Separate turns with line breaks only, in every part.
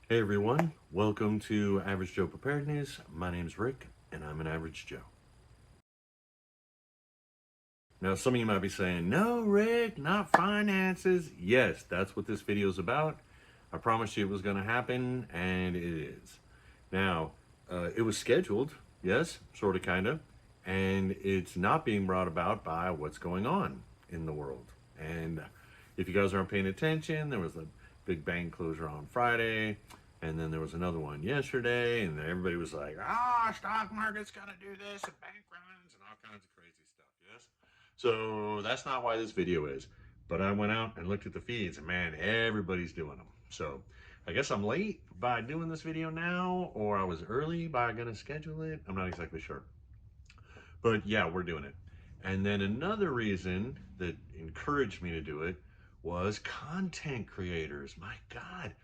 Hey everyone, welcome to Average Joe Preparedness. My name's Rick and I'm an average Joe. Now some of you might be saying, no Rick, not finances. Yes, that's what this video is about. I promised you it was going to happen and it is. Now, it was scheduled, yes, sort of, kind of, and it's not being brought about by what's going on in the world. And if you guys aren't paying attention, there was a big bank closure on Friday, and then there was another one yesterday, and everybody was like, stock market's gonna do this, and bank runs, and all kinds of crazy stuff, yes? So that's not why this video is. But I went out and looked at the feeds, and man, everybody's doing them. So I guess I'm late by doing this video now, or I was early by gonna schedule it. I'm not exactly sure. But yeah, we're doing it. And then another reason that encouraged me to do it was content creators. My God,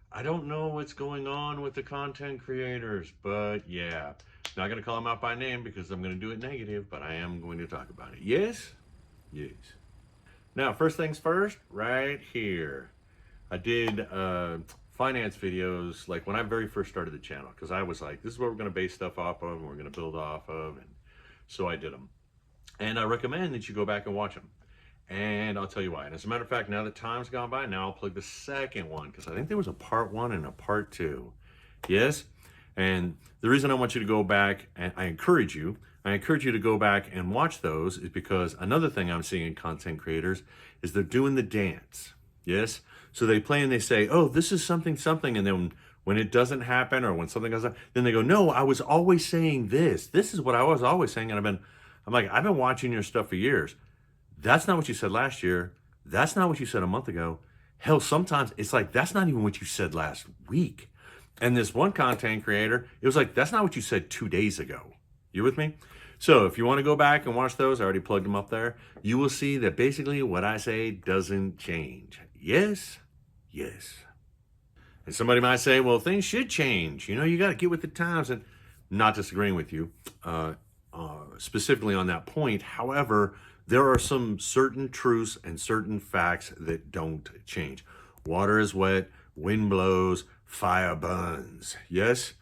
I don't know what's going on with the content creators, but yeah, not going to call them out by name because I'm going to do it negative, but I am going to talk about it. Yes? Yes. Now, first things first, right here. I did finance videos like when I very first started the channel because I was like, this is what we're going to base stuff off of and we're going to build off of. And so I did them. And I recommend that you go back and watch them. And I'll tell you why. And as a matter of fact, now that time's gone by, now I'll plug the second one because I think there was a part 1 and a part 2. Yes? And the reason I want you to go back, and I encourage you to go back and watch those is because another thing I'm seeing in content creators is they're doing the dance. Yes? So they play and they say, oh, this is something, something. And then when it doesn't happen or when something goes on, then they go, no, I was always saying this. This is what I was always saying. And I've been watching your stuff for years. That's not what you said last year. That's not what you said a month ago. Hell, sometimes it's like, that's not even what you said last week. And this one content creator, it was like, that's not what you said 2 days ago. You with me? So if you want to go back and watch those, I already plugged them up there. You will see that basically what I say doesn't change. Yes, yes. And somebody might say, well, things should change. You know, you got to get with the times. And not disagreeing with you specifically on that point. However, there are some certain truths and certain facts that don't change. Water is wet, wind blows, fire burns. Yes?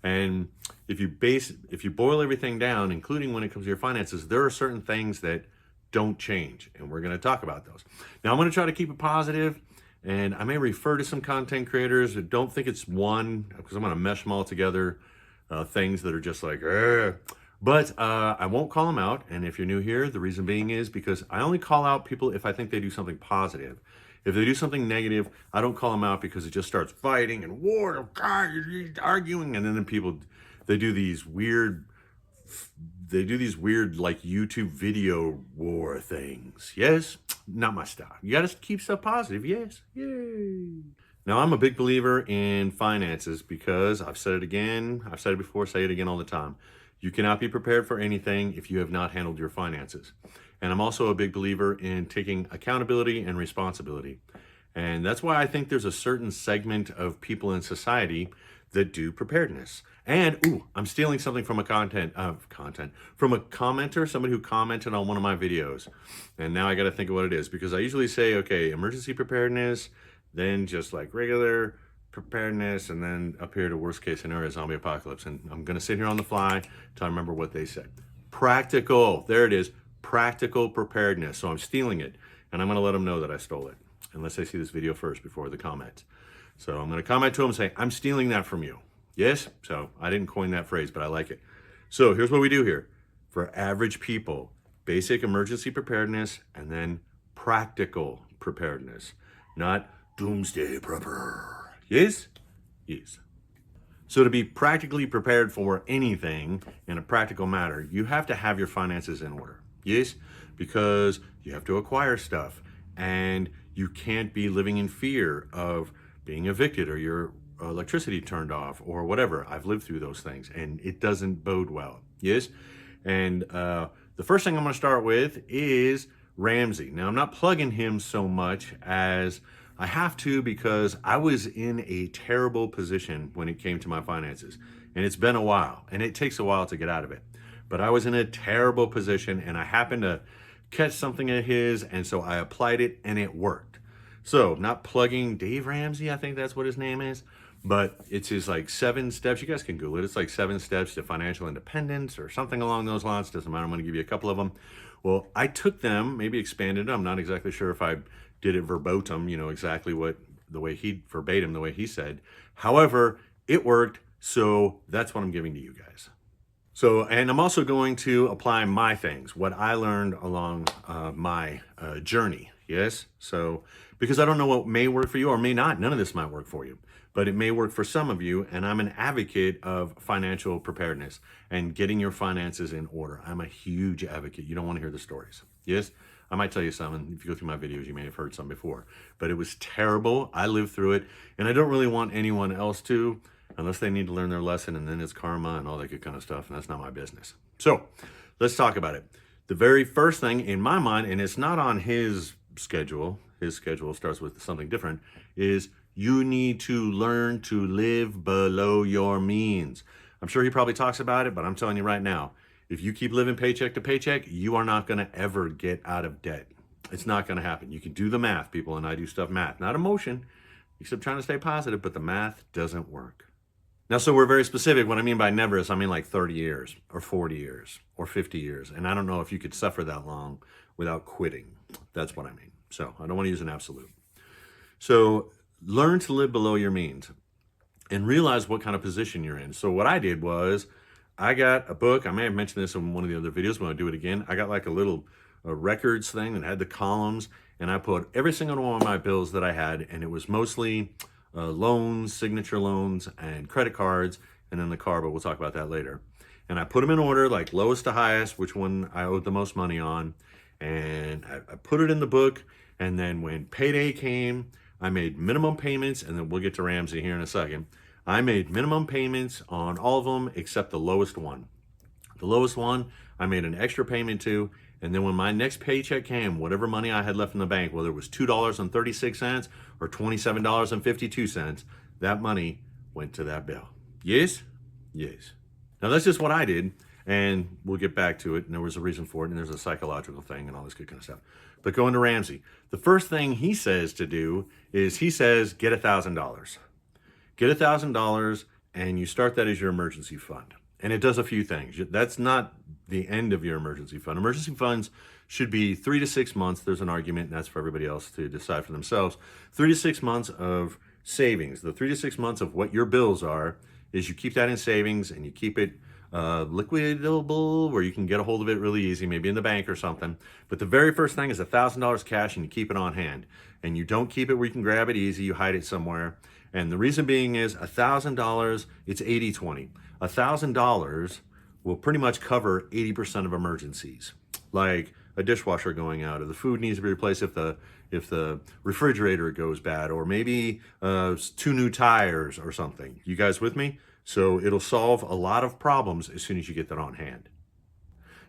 And if you boil everything down, including when it comes to your finances, there are certain things that don't change. And we're going to talk about those. Now, I'm going to try to keep it positive, and I may refer to some content creators that don't think it's one, because I'm going to mesh them all together, things that are just like, but I won't call them out. And if you're new here, the reason being is because I only call out people if I think they do something positive. If they do something negative, I don't call them out because it just starts fighting and war, oh God, you're arguing. And then people, they do these weird like YouTube video war things. Yes, not my style. You got to keep stuff positive. Yes, yay. Now, I'm a big believer in finances because I've said it again, I've said it before, say it again all the time. You cannot be prepared for anything if you have not handled your finances. And I'm also a big believer in taking accountability and responsibility. And that's why I think there's a certain segment of people in society that do preparedness. And, I'm stealing something from from a commenter, somebody who commented on one of my videos. And now I got to think of what it is because I usually say, okay, emergency preparedness, then just like regular preparedness, and then up here to worst case scenario, zombie apocalypse. And I'm going to sit here on the fly to remember what they said. Practical, there it is, practical preparedness. So I'm stealing it, and I'm going to let them know that I stole it, unless they see this video first before the comment. So I'm going to comment to them and say, I'm stealing that from you. Yes? So I didn't coin that phrase, but I like it. So here's what we do here. For average people, basic emergency preparedness, and then practical preparedness, not doomsday prepper. Yes? Yes. So to be practically prepared for anything in a practical matter, you have to have your finances in order. Yes? Because you have to acquire stuff and you can't be living in fear of being evicted or your electricity turned off or whatever. I've lived through those things and it doesn't bode well. Yes? And the first thing I'm going to start with is Ramsey. Now, I'm not plugging him so much as I have to because I was in a terrible position when it came to my finances. And it's been a while, and it takes a while to get out of it. But I was in a terrible position, and I happened to catch something of his, and so I applied it, and it worked. So, not plugging Dave Ramsey, I think that's what his name is, but it's his like 7 steps. You guys can Google it. It's like 7 steps to financial independence or something along those lines. Doesn't matter. I'm going to give you a couple of them. Well, I took them, maybe expanded them. I'm not exactly sure if I did it verbatim, exactly verbatim, the way he said. However, it worked. So that's what I'm giving to you guys. So, and I'm also going to apply my things, what I learned along my journey. Yes. So, because I don't know what may work for you or may not, none of this might work for you, but it may work for some of you. And I'm an advocate of financial preparedness and getting your finances in order. I'm a huge advocate. You don't want to hear the stories. Yes. I might tell you some. If you go through my videos, you may have heard some before, but it was terrible. I lived through it, and I don't really want anyone else to, unless they need to learn their lesson, and then it's karma and all that good kind of stuff, and that's not my business. So let's talk about it. The very first thing in my mind, and it's not on his schedule starts with something different, is you need to learn to live below your means. I'm sure he probably talks about it, but I'm telling you right now, if you keep living paycheck to paycheck, you are not going to ever get out of debt. It's not going to happen. You can do the math, people, and I do stuff math, not emotion, except trying to stay positive, but the math doesn't work. Now, so we're very specific. What I mean by never is I mean like 30 years or 40 years or 50 years. And I don't know if you could suffer that long without quitting. That's what I mean. So I don't want to use an absolute. So learn to live below your means and realize what kind of position you're in. So what I did was I got a book. I may have mentioned this in one of the other videos when I do it again. I got like a little records thing that had the columns, and I put every single one of my bills that I had, and it was mostly loans, signature loans, and credit cards, and then the car, but we'll talk about that later. And I put them in order, like lowest to highest, which one I owed the most money on, and I put it in the book. And then when payday came, I made minimum payments, and then we'll get to Ramsey here in a second. I made minimum payments on all of them except the lowest one. The lowest one, I made an extra payment to, and then when my next paycheck came, whatever money I had left in the bank, whether it was $2.36 or $27.52, that money went to that bill. Yes? Yes. Now that's just what I did, and we'll get back to it, and there was a reason for it, and there's a psychological thing and all this good kind of stuff. But going to Ramsey, the first thing he says to do is he says, get $1,000. Get $1,000, and you start that as your emergency fund. And it does a few things. That's not the end of your emergency fund. Emergency funds should be 3 to 6 months. There's an argument, and that's for everybody else to decide for themselves. 3 to 6 months of savings. The 3 to 6 months of what your bills are is you keep that in savings, and you keep it liquidable, where you can get a hold of it really easy, maybe in the bank or something. But the very first thing is $1,000 cash, and you keep it on hand. And you don't keep it where you can grab it easy. You hide it somewhere. And the reason being is $1,000, it's 80-20. $1,000 will pretty much cover 80% of emergencies, like a dishwasher going out, or the food needs to be replaced if the refrigerator goes bad, or maybe 2 new tires or something. You guys with me? So it'll solve a lot of problems as soon as you get that on hand.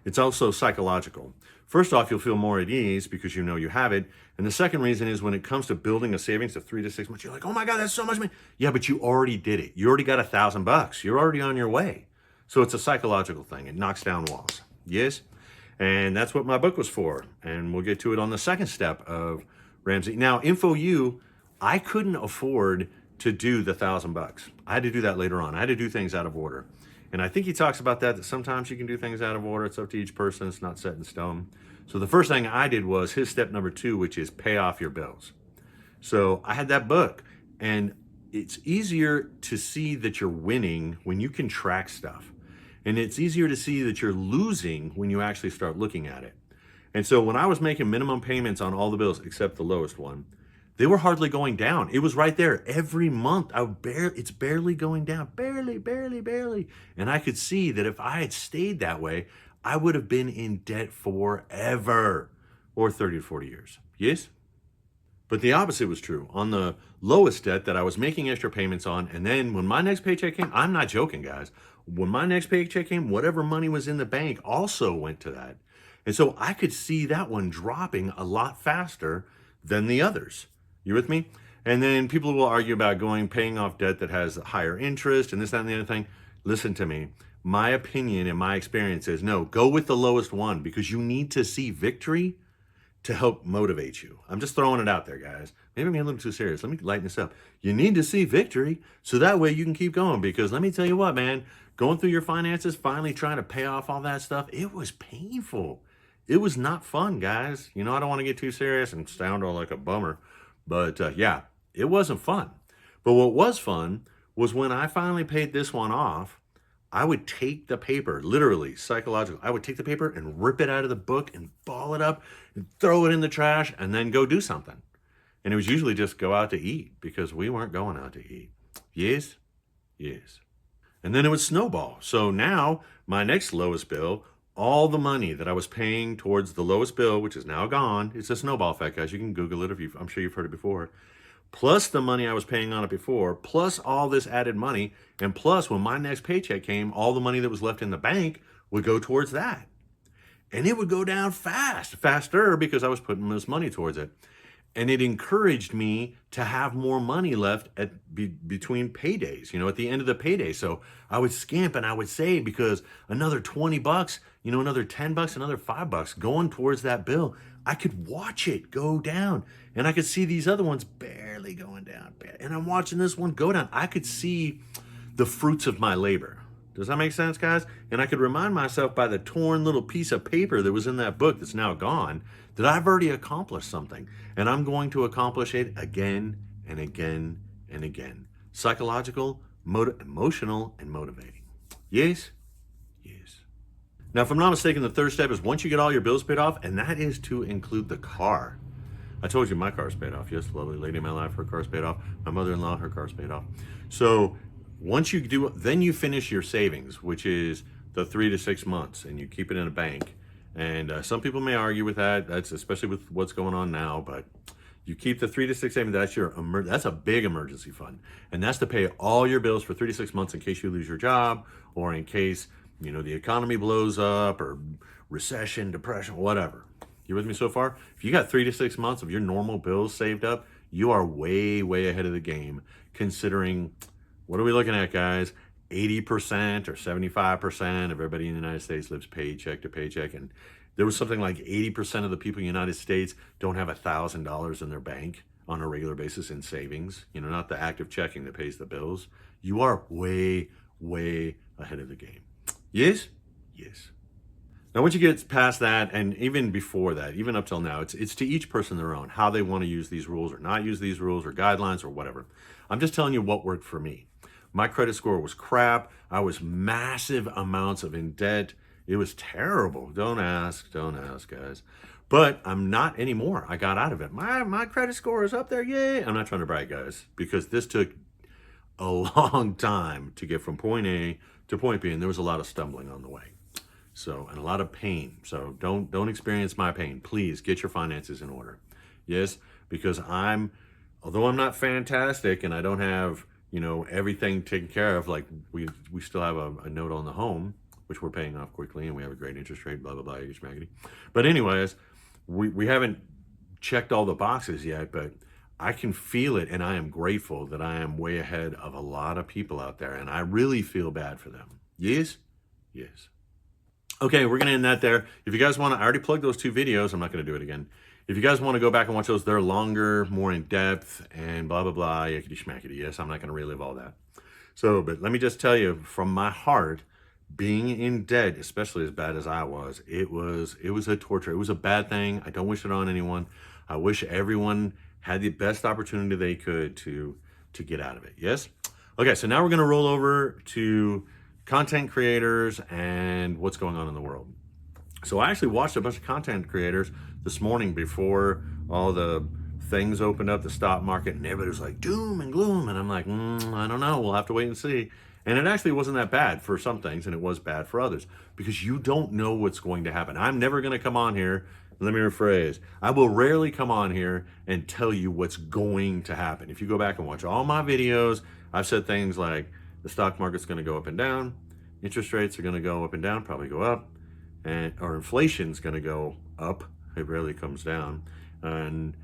It's also psychological. First off, you'll feel more at ease because you know you have it. And the second reason is when it comes to building a savings of 3 to 6 months, you're like, oh my God, that's so much money. Yeah, but you already did it. You already got $1,000. You're already on your way. So it's a psychological thing. It knocks down walls. Yes? And that's what my book was for. And we'll get to it on the second step of Ramsey. Now, InfoU, I couldn't afford to do the $1,000. I had to do that later on. I had to do things out of order. And I think he talks about that sometimes you can do things out of order. It's up to each person. It's not set in stone. So the first thing I did was his step number 2, which is pay off your bills. So I had that book, and it's easier to see that you're winning when you can track stuff. And it's easier to see that you're losing when you actually start looking at it. And so when I was making minimum payments on all the bills except the lowest one, they were hardly going down. It was right there every month. It's barely going down, barely. And I could see that if I had stayed that way, I would have been in debt forever, or 30 to 40 years. Yes? But the opposite was true. On the lowest debt that I was making extra payments on, and then when my next paycheck came, I'm not joking, guys. When my next paycheck came, whatever money was in the bank also went to that. And so I could see that one dropping a lot faster than the others. You with me? And then people will argue about paying off debt that has higher interest and this, that, and the other thing. Listen to me. My opinion and my experience is no, go with the lowest one because you need to see victory to help motivate you. I'm just throwing it out there, guys. maybe I'm getting a little too serious. Let me lighten this up. You need to see victory so that way you can keep going. Because let me tell you what, man, going through your finances, finally trying to pay off all that stuff, it was painful. It was not fun, guys. You know, I don't want to get too serious and sound all like a bummer, but yeah, it wasn't fun. But what was fun was when I finally paid this one off, I would take the paper, literally, psychological. I would take the paper and rip it out of the book and ball it up and throw it in the trash and then go do something. And it was usually just go out to eat because we weren't going out to eat. Yes? Yes. And then it would snowball. So now my next lowest bill, all the money that I was paying towards the lowest bill, which is now gone, it's a snowball effect, guys. You can Google it I'm sure you've heard it before. Plus the money I was paying on it before, plus all this added money, and plus when my next paycheck came, all the money that was left in the bank would go towards that. And it would go down faster because I was putting this money towards it. And it encouraged me to have more money left between paydays, at the end of the payday. So I would scamp and I would save because another 20 bucks, another 10 bucks, another $5 going towards that bill. I could watch it go down and I could see these other ones barely going down. And I'm watching this one go down. I could see the fruits of my labor. Does that make sense, guys? And I could remind myself by the torn little piece of paper that was in that book that's now gone that I've already accomplished something. And I'm going to accomplish it again and again and again. Psychological, emotional, and motivating. Yes? Yes. Now, if I'm not mistaken, the third step is once you get all your bills paid off, and that is to include the car. I told you my car's paid off. Yes, the lovely lady in my life, her car's paid off. My mother-in-law, her car's paid off. So once you do, then you finish your savings, which is the 3 to 6 months, and you keep it in a bank. And some people may argue with that. That's especially with what's going on now. But you keep the 3 to 6 savings. That's a big emergency fund, and that's to pay all your bills for 3 to 6 months in case you lose your job or in case the economy blows up or recession, depression, whatever. You with me so far? If you got 3 to 6 months of your normal bills saved up, you are way, way ahead of the game. Considering, what are we looking at, guys? 80% or 75% of everybody in the United States lives paycheck to paycheck. And there was something like 80% of the people in the United States don't have $1,000 in their bank on a regular basis in savings. Not the active checking that pays the bills. You are way, way ahead of the game. Yes? Yes. Now, once you get past that, and even before that, even up till now, it's to each person their own, how they want to use these rules or not use these rules or guidelines or whatever. I'm just telling you what worked for me. My credit score was crap. I was massive amounts of in debt. It was terrible. Don't ask, guys. But I'm not anymore. I got out of it. My credit score is up there. Yay. I'm not trying to brag, guys, because this took a long time to get from point A to point B, and there was a lot of stumbling on the way. So, and a lot of pain. So don't experience my pain. Please get your finances in order. Yes, because although I'm not fantastic and I don't have, everything taken care of, like we still have a note on the home, which we're paying off quickly, and we have a great interest rate, blah, blah, blah, schmaggity. But anyways, we haven't checked all the boxes yet, but I can feel it, and I am grateful that I am way ahead of a lot of people out there, and I really feel bad for them. Yes? Yes. Okay, we're going to end that there. If you guys want to, I already plugged those 2 videos. I'm not going to do it again. If you guys want to go back and watch those, they're longer, more in depth, and blah, blah, blah, yakety schmackety. Yes, I'm not going to relive all that. So, but let me just tell you from my heart, being in debt, especially as bad as I was, it was a torture. It was a bad thing. I don't wish it on anyone. I wish everyone had the best opportunity they could to get out of it. Yes? Okay, so now we're going to roll over to content creators and what's going on in the world. So I actually watched a bunch of content creators this morning before all the things opened up, the stock market, and everybody was like doom and gloom. And I'm like, I don't know. We'll have to wait and see. And it actually wasn't that bad for some things, and it was bad for others because you don't know what's going to happen. I'm never going to come on here. Let me rephrase. I will rarely come on here and tell you what's going to happen. If you go back and watch all my videos, I've said things like the stock market's going to go up and down. Interest rates are going to go up and down, probably go up. Or inflation's going to go up. It rarely comes down. And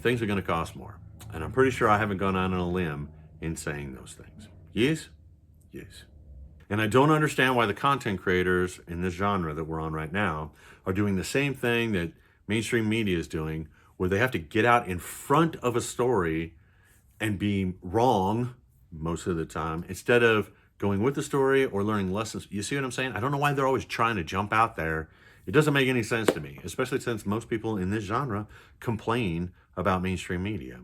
things are going to cost more. And I'm pretty sure I haven't gone out on a limb in saying those things. Yes? Yes. And I don't understand why the content creators in this genre that we're on right now are doing the same thing that mainstream media is doing, where they have to get out in front of a story and be wrong most of the time instead of going with the story or learning lessons. You see what I'm saying? I don't know why they're always trying to jump out there. It doesn't make any sense to me, especially since most people in this genre complain about mainstream media.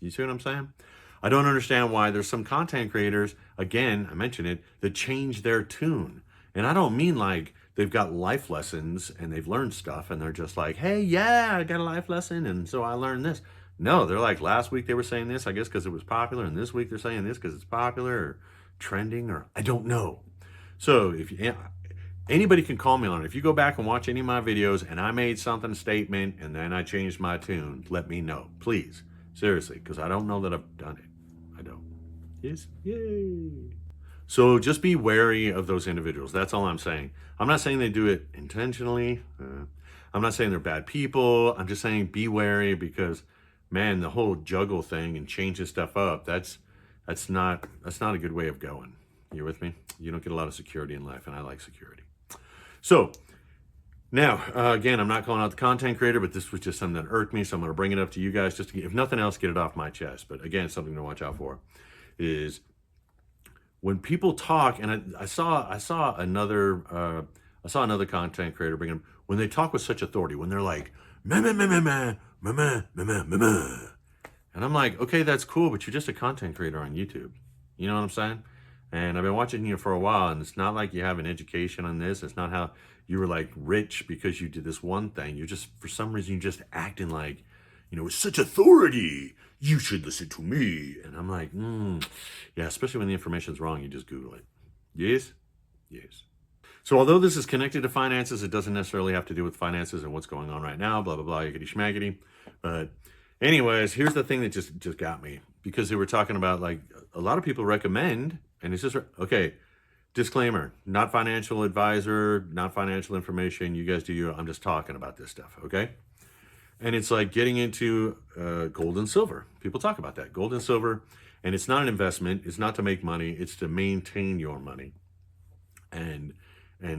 You see what I'm saying? I don't understand why there's some content creators, again, I mentioned it, that change their tune. And I don't mean like they've got life lessons and they've learned stuff and they're just like, hey, yeah, I got a life lesson and so I learned this. No, they're like, last week they were saying this, I guess because it was popular, and this week they're saying this because it's popular or trending, or I don't know. So if anybody can call me on it. If you go back and watch any of my videos and I made something, a statement, and then I changed my tune, let me know, please. Seriously, because I don't know that I've done it. I don't. Yes, yay. So just be wary of those individuals. That's all I'm saying. I'm not saying they do it intentionally. I'm not saying they're bad people. I'm just saying be wary because, man, the whole juggle thing and changing stuff up, that's not a good way of going. You with me? You don't get a lot of security in life, and I like security. So now, again, I'm not calling out the content creator, but this was just something that irked me, so I'm going to bring it up to you guys just to, if nothing else, get it off my chest. But again, something to watch out for is when people talk, and I saw another content creator bring them, when they talk with such authority, when they're like, meh, meh, meh, meh, meh, meh, meh, meh, meh, meh, meh. And I'm like, okay, that's cool, but you're just a content creator on YouTube. You know what I'm saying? And I've been watching you for a while, and it's not like you have an education on this. It's not how you were like rich because you did this one thing. You're just, for some reason, you're just acting like, you know, with such authority, you should listen to me. And I'm like, yeah, especially when the information's wrong, you just Google it. Yes? Yes. So although this is connected to finances, it doesn't necessarily have to do with finances and what's going on right now, blah, blah, blah, yickety schmaggity. But anyways, here's the thing that just got me, because they were talking about, like, a lot of people recommend, and it's just, okay, disclaimer, not financial advisor, not financial information. You guys do you. I'm just talking about this stuff, okay? And it's like getting into gold and silver. People talk about that, gold and silver, and it's not an investment. It's not to make money. It's to maintain your money. And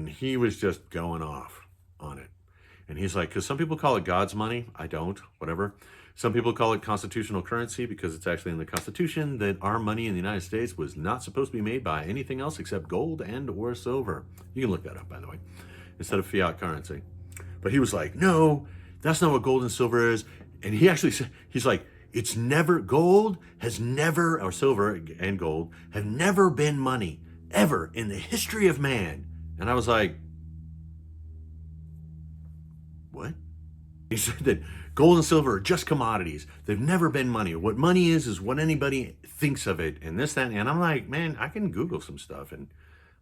he was just going off on it. And he's like, because some people call it God's money. I don't, whatever. Some people call it constitutional currency because it's actually in the Constitution that our money in the United States was not supposed to be made by anything else except gold and or silver. You can look that up, by the way, instead of fiat currency. But he was like, no, that's not what gold and silver is. And he actually said, he's like, it's never, gold has never, or silver and gold have never been money ever in the history of man. And I was like, what? He said that gold and silver are just commodities. They've never been money. What money is what anybody thinks of it, and this, that, and I'm like, man, I can Google some stuff, and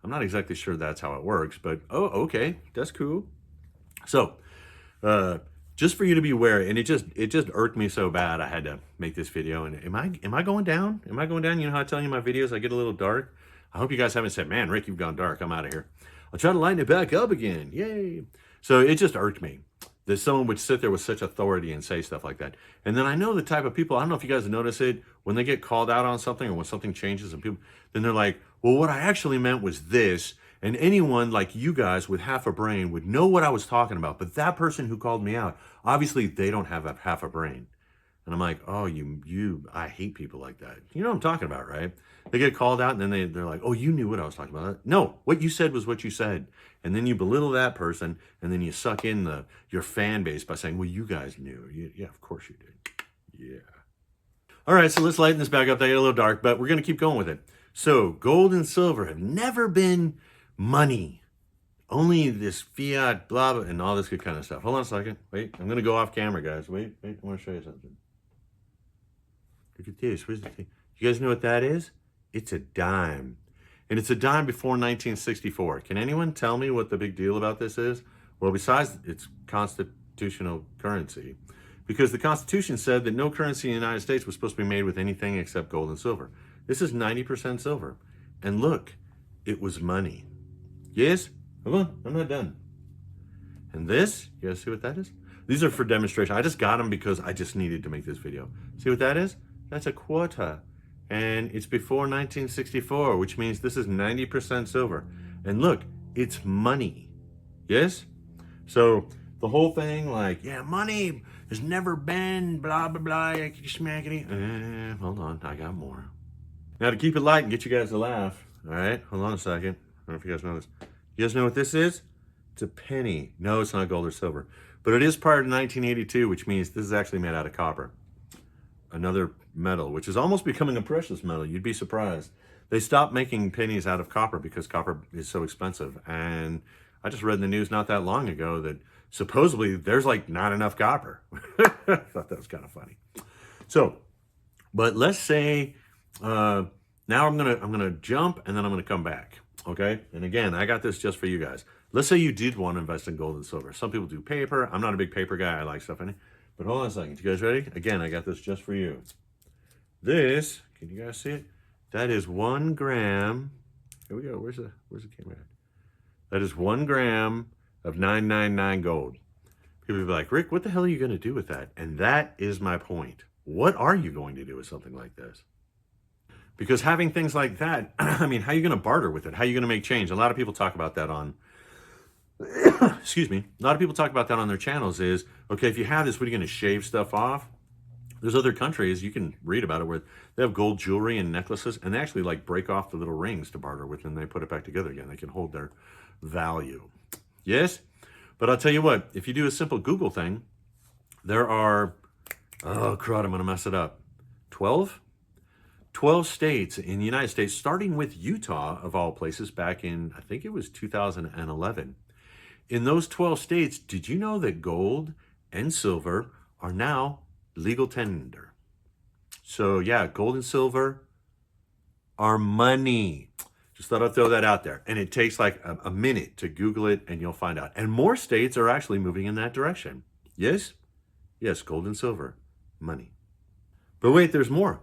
I'm not exactly sure that's how it works, but oh, okay, that's cool. So, just for you to be aware, and it just irked me so bad, I had to make this video. And am I going down? Am I going down? You know how I tell you in my videos I get a little dark? I hope you guys haven't said, man, Rick, you've gone dark. I'm out of here. I'll try to lighten it back up again. Yay. So it just irked me that someone would sit there with such authority and say stuff like that. And then I know the type of people, I don't know if you guys notice it, when they get called out on something or when something changes and people, then they're like, well, what I actually meant was this. And anyone like you guys with half a brain would know what I was talking about. But that person who called me out, obviously they don't have half a brain. And I'm like, oh, I hate people like that. You know what I'm talking about, right? They get called out and then they're like, oh, you knew what I was talking about. No, what you said was what you said. And then you belittle that person and then you suck in your fan base by saying, well, you guys knew. Yeah, of course you did. Yeah. All right, so let's lighten this back up. They get a little dark, but we're going to keep going with it. So gold and silver have never been money. Only this fiat, blah, blah, and all this good kind of stuff. Hold on a second. Wait, I'm going to go off camera, guys. Wait, I want to show you something. Look at this. Where's the thing? You guys know what that is? It's a dime. And it's a dime before 1964. Can anyone tell me what the big deal about this is? Well, besides it's constitutional currency, because the Constitution said that no currency in the United States was supposed to be made with anything except gold and silver. This is 90% silver. And look, it was money. Yes? Hold on, I'm not done. And this, you guys see what that is? These are for demonstration. I just got them because I just needed to make this video. See what that is? That's a quarter. And it's before 1964, which means this is 90% silver. And look, it's money. Yes? So the whole thing, like, yeah, money, There's never been blah, blah, blah, schmackety. Hold on, I got more. Now to keep it light and get you guys to laugh, all right, hold on a second. I don't know if you guys know this. You guys know what this is? It's a penny. No, it's not gold or silver, but it is prior to 1982, which means this is actually made out of copper. Another metal, which is almost becoming a precious metal. You'd be surprised. They stopped making pennies out of copper because copper is so expensive. And I just read in the news not that long ago that supposedly there's like not enough copper. I thought that was kind of funny. So, but let's say now I'm gonna jump and then I'm gonna come back. Okay. And again, I got this just for you guys. Let's say you did want to invest in gold and silver. Some people do paper. I'm not a big paper guy. I like stuff in it. But hold on a second. You guys ready? Again, I got this just for you. This, can you guys see it? That is 1 gram. Here we go. Where's the camera at? That is 1 gram of 999 gold. People will be like, Rick, what the hell are you going to do with that? And that is my point. What are you going to do with something like this? Because having things like that, I mean, how are you going to barter with it? How are you going to make change? A lot of people talk about that on, excuse me, a lot of people talk about that on their channels is, okay, if you have this, what are you going to shave stuff off? There's other countries, you can read about it, where they have gold jewelry and necklaces, and they actually like break off the little rings to barter with, and they put it back together again. They can hold their value. Yes? But I'll tell you what, if you do a simple Google thing, there are, oh crud, I'm going to mess it up, 12 states in the United States, starting with Utah, of all places, back in, I think it was 2011. In those 12 states, did you know that gold and silver are now legal tender? So yeah, gold and silver are money. Just thought I'd throw that out there. And it takes like a minute to Google it and you'll find out. And more states are actually moving in that direction. Yes? Yes, gold and silver, money. But wait, there's more.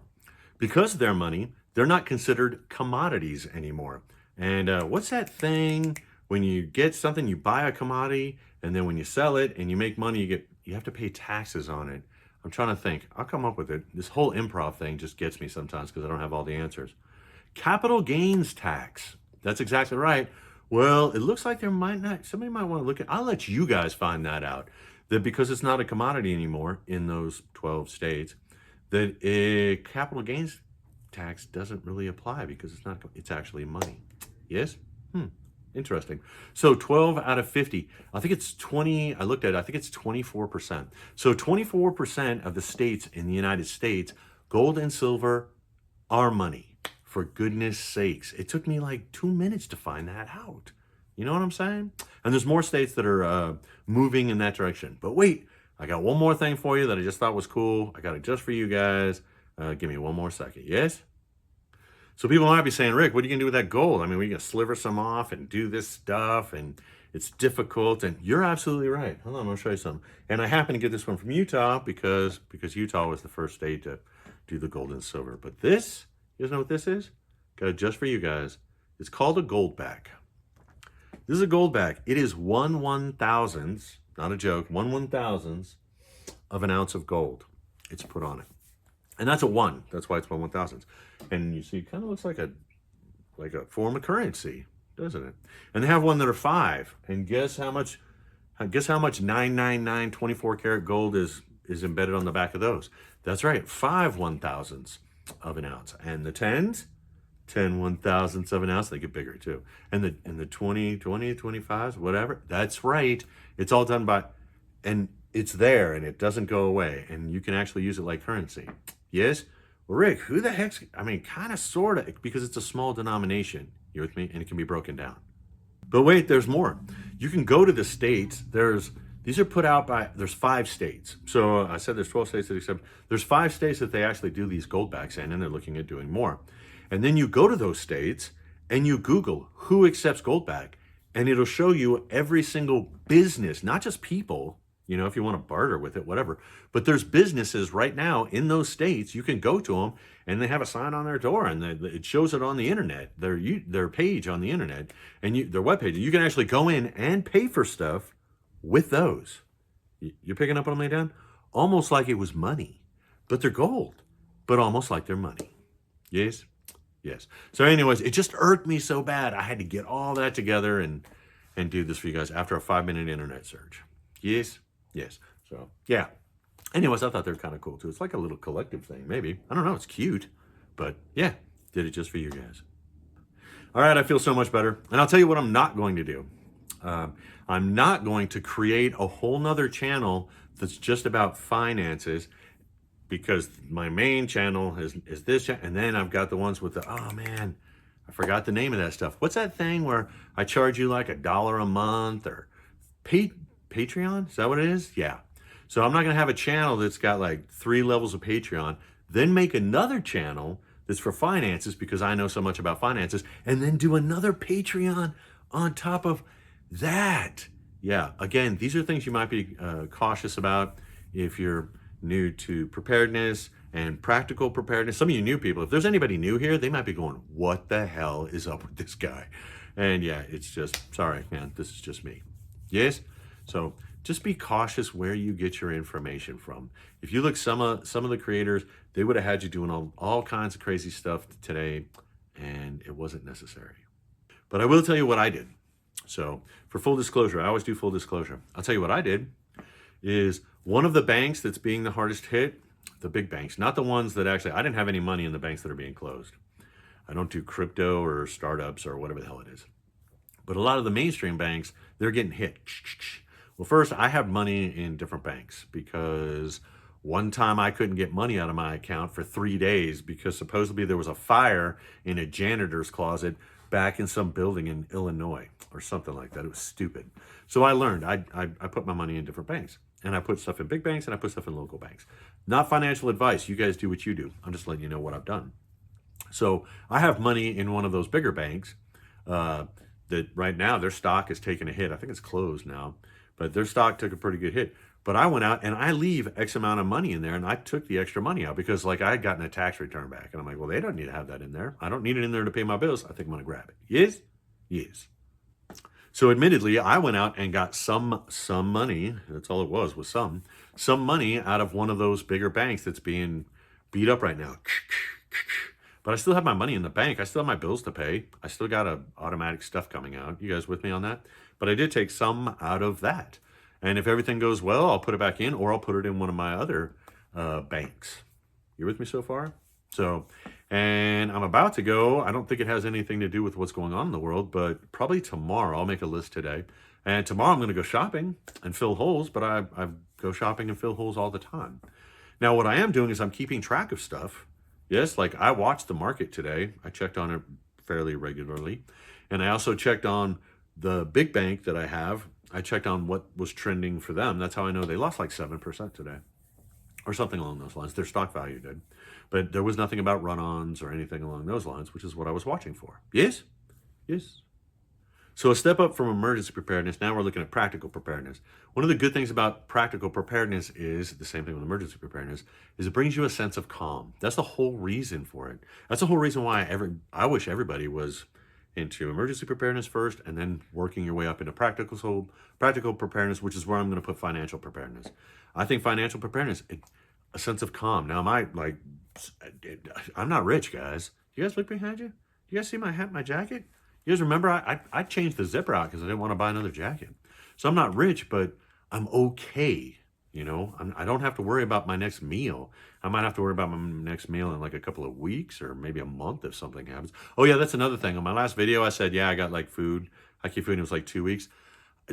Because they're money, they're not considered commodities anymore. And what's that thing when you get something, you buy a commodity, and then when you sell it and you make money, you have to pay taxes on it. I'm trying to think. I'll come up with it. This whole improv thing just gets me sometimes because I don't have all the answers. Capital gains tax. That's exactly right. Well, it looks like there might not, somebody might want to look at, I'll let you guys find that out. That because it's not a commodity anymore in those 12 states, that a capital gains tax doesn't really apply because it's actually money. Yes? Interesting. So 12 out of 50, I think it's 20, I looked at it, I think it's 24%. So 24% of the states in the United States, gold and silver are money. For goodness sakes. It took me like 2 minutes to find that out. You know what I'm saying? And there's more states that are moving in that direction. But wait, I got one more thing for you that I just thought was cool. I got it just for you guys. Give me one more second. Yes? So people might be saying, Rick, what are you going to do with that gold? I mean, we're going to sliver some off and do this stuff, and it's difficult. And you're absolutely right. Hold on, I'm going to show you something. And I happen to get this one from Utah because Utah was the first state to do the gold and silver. But this, you guys know what this is? Got it just for you guys. It's called a goldback. This is a goldback. It is 1/1000th, not a joke, 1/1000th of an ounce of gold. It's put on it. And that's a 1. That's why it's 1/1000th. And you see, it kind of looks like a form of currency, doesn't it? And they have one that are 5. And guess how much 999 24 karat gold is embedded on the back of those? That's right, 5/1000ths of an ounce. And the 10s, 10/1000ths of an ounce. They get bigger too. And the 20, 25s, whatever. That's right. It's all done by, and it's there and it doesn't go away. And you can actually use it like currency. Yes? Well, Rick, who the heck's, I mean, kind of, sort of, because it's a small denomination. You with me? And it can be broken down. But wait, there's more. You can go to the states. These are put out by, there's 5 states. So I said there's 12 states that accept, there's 5 states that they actually do these goldbacks in, and they're looking at doing more. And then you go to those states and you Google who accepts goldback, and it'll show you every single business, not just people, you know, if you want to barter with it, whatever. But there's businesses right now in those states. You can go to them and they have a sign on their door, and it shows it on the internet, their page on the internet, and their webpage. You can actually go in and pay for stuff with those. You're picking up what I'm laying down? Almost like it was money, but they're gold, but almost like they're money. Yes? Yes. So anyways, it just irked me so bad. I had to get all that together and do this for you guys after a 5-minute internet search. Yes? Yes. So, yeah. Anyways, I thought they were kind of cool too. It's like a little collective thing, maybe. I don't know. It's cute, but yeah, did it just for you guys. All right, I feel so much better. And I'll tell you what I'm not going to do. I'm not going to create a whole nother channel that's just about finances, because my main channel is this, and then I've got the ones with the, oh man, I forgot the name of that stuff. What's that thing where I charge you like $1 a month, or Patreon? Is that what it is? Yeah. So I'm not going to have a channel that's got like 3 levels of Patreon, then make another channel that's for finances because I know so much about finances, and then do another Patreon on top of that. Yeah, again, these are things you might be cautious about if you're new to preparedness and practical preparedness. Some of you new people, if there's anybody new here, they might be going, what the hell is up with this guy? And yeah, it's just, sorry, man, this is just me. Yes? So just be cautious where you get your information from. If you look some of the creators, they would have had you doing all kinds of crazy stuff today, and it wasn't necessary. But I will tell you what I did. So for full disclosure, I always do full disclosure. I'll tell you what I did is one of the banks that's being the hardest hit, the big banks, not the ones that actually, I didn't have any money in the banks that are being closed. I don't do crypto or startups or whatever the hell it is. But a lot of the mainstream banks, they're getting hit. Well, first, I have money in different banks because one time I couldn't get money out of my account for 3 days because supposedly there was a fire in a janitor's closet back in some building in Illinois or something like that. It was stupid. So I learned, I put my money in different banks, and I put stuff in big banks and I put stuff in local banks. Not financial advice. You guys do what you do. I'm just letting you know what I've done. So I have money in one of those bigger banks that right now their stock is taking a hit. I think it's closed now, but their stock took a pretty good hit. But I went out and I leave X amount of money in there, and I took the extra money out because like I had gotten a tax return back, and I'm like, well, they don't need to have that in there. I don't need it in there to pay my bills. I think I'm going to grab it. Yes? Yes. So admittedly, I went out and got some money. That's all it was some money out of one of those bigger banks that's being beat up right now. But I still have my money in the bank. I still have my bills to pay. I still got automatic stuff coming out. You guys with me on that? But I did take some out of that. And if everything goes well, I'll put it back in, or I'll put it in one of my other banks. You with me so far? So, and I'm about to go. I don't think it has anything to do with what's going on in the world, but probably tomorrow. I'll make a list today. And tomorrow I'm going to go shopping and fill holes, but I go shopping and fill holes all the time. Now, what I am doing is I'm keeping track of stuff. Yes, like I watched the market today. I checked on it fairly regularly. And I also checked on the big bank that I have. I checked on what was trending for them. That's how I know they lost like 7% today or something along those lines. Their stock value did. But there was nothing about run-ons or anything along those lines, which is what I was watching for. Yes? Yes. So a step up from emergency preparedness, now we're looking at practical preparedness. One of the good things about practical preparedness is, the same thing with emergency preparedness, is it brings you a sense of calm. That's the whole reason for it. That's the whole reason why I wish everybody was into emergency preparedness first and then working your way up into practical preparedness, which is where I'm going to put financial preparedness. I think financial preparedness, a sense of calm. Now, I'm not rich, guys. You guys look behind you? You guys see my hat, my jacket? You guys remember I changed the zipper out because I didn't want to buy another jacket. So I'm not rich, but I'm okay. You know, I don't have to worry about my next meal. I might have to worry about my next meal in like a couple of weeks or maybe a month if something happens. Oh yeah, that's another thing. On my last video, I said, yeah, I got like food. I keep food, and it was like 2 weeks.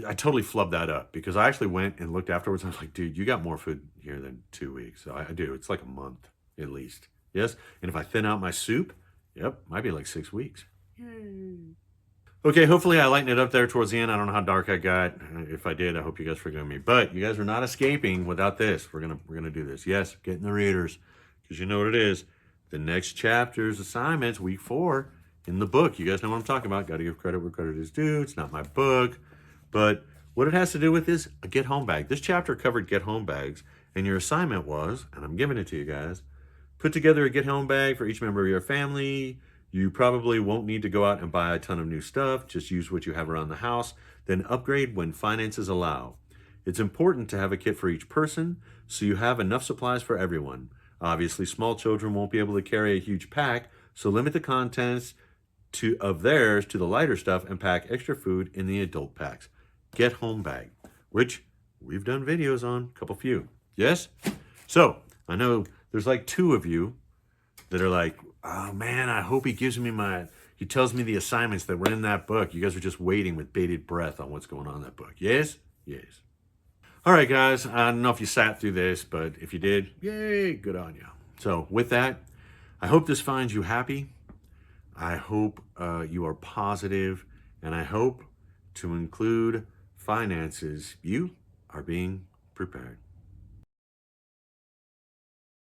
I totally flubbed that up because I actually went and looked afterwards. I was like, dude, you got more food here than 2 weeks. So I do. It's like a month at least. Yes. And if I thin out my soup, yep, might be like 6 weeks. Yay. Okay, hopefully I lightened it up there towards the end. I don't know how dark I got. If I did, I hope you guys forgive me. But you guys are not escaping without this. We're gonna do this. Yes, getting the readers, because you know what it is. The next chapter's assignments, week 4 in the book. You guys know what I'm talking about. Got to give credit where credit is due. It's not my book, but what it has to do with is a get home bag. This chapter covered get home bags, and your assignment was, and I'm giving it to you guys, put together a get home bag for each member of your family. You probably won't need to go out and buy a ton of new stuff. Just use what you have around the house, then upgrade when finances allow. It's important to have a kit for each person, so you have enough supplies for everyone. Obviously, small children won't be able to carry a huge pack, so limit the contents of theirs to the lighter stuff and pack extra food in the adult packs. Get home bag, which we've done videos on, a couple few. Yes? So I know there's like 2 of you that are like, oh man, I hope he he tells me the assignments that were in that book. You guys are just waiting with bated breath on what's going on in that book. Yes? Yes. All right, guys. I don't know if you sat through this, but if you did, yay, good on you. So with that, I hope this finds you happy. I hope you are positive, and I hope to include finances. You are being prepared.